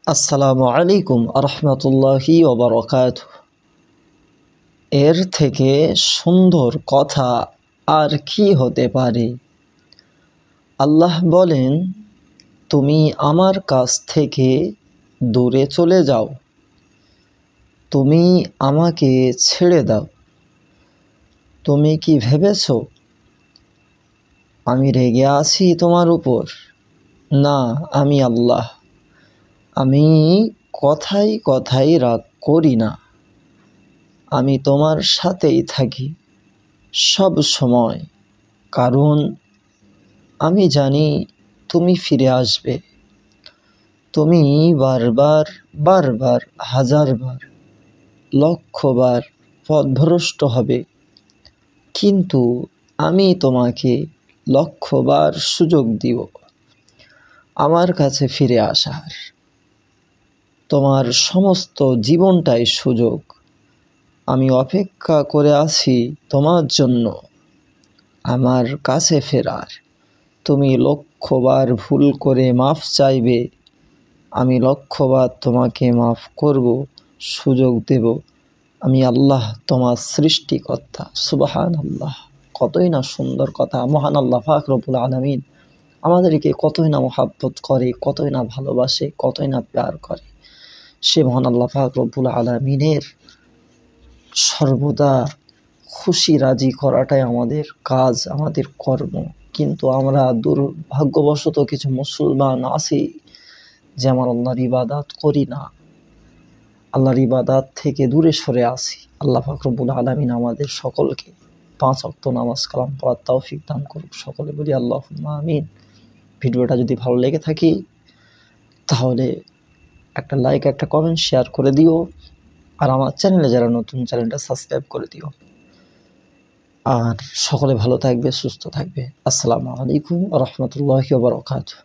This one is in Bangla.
আসসালামু আলাইকুম আরহামতুল্লাহি ওবারাকাতুহু। এর থেকে সুন্দর কথা আর কি হতে পারে? আল্লাহ বলেন, তুমি আমার কাছ থেকে দূরে চলে যাও, তুমি আমাকে ছেড়ে দাও। তুমি কি ভেবেছ আমি রেগে আছি তোমার উপর? না, আমি আল্লাহ। আমি কথায় কথায় রাগ করি না। আমি তোমার সাথেই থাকি সব সময়, কারণ আমি জানি তুমি ফিরে আসবে। তুমি বারবার বারবার হাজারবার লক্ষবার পথভ্রষ্ট হবে, কিন্তু আমি তোমাকে লক্ষবার সুযোগ দিব আমার কাছে ফিরে আসার। তোমার সমস্ত জীবনটাই সুযোগ। আমি অপেক্ষা করে আছি তোমার জন্য আমার কাছে ফেরার। তুমি লক্ষবার ভুল করে মাফ চাইবে, আমি লক্ষবার তোমাকে মাফ করব, সুযোগ দেব। আমি আল্লাহ, তোমার সৃষ্টিকর্তা। সুবহানাল্লাহ। কতই না সুন্দর কথা। মহান আল্লাহ পাক রব্বুল আলামিন আমাদেরকে কতই না মহাব্বত করে, কতই না ভালোবাসে, কতই না প্যার করে। সে মহান আল্লাহ পাক রব্বুল আলামিনের সর্বদা খুশি রাজি করাটাই আমাদের কাজ, আমাদের কর্ম। কিন্তু আমরা দুর্ভাগ্যবশত কিছু মুসলমান আছি যে আমার আল্লাহর ইবাদত করি না, আল্লাহর ইবাদত থেকে দূরে সরে আসি। আল্লাহ পাক রব্বুল আলামিন আমাদের সকলকে 5 ওয়াক্ত নামাজ কালাম পড়ার তৌফিক দান করুক। সকলে বলি আল্লাহুম্মা আমিন। ভিডিওটা যদি ভালো লেগে থাকে তাহলে একটা লাইক, একটা কমেন্ট, শেয়ার করে দিও। আর আমার চ্যানেলে যারা নতুন, চ্যানেলটা সাবস্ক্রাইব করে দিও। আর সকলে ভালো থাকবে, সুস্থ থাকবে। আসসালামু আলাইকুম ওয়া রাহমাতুল্লাহি ওয়া বারাকাতুহু।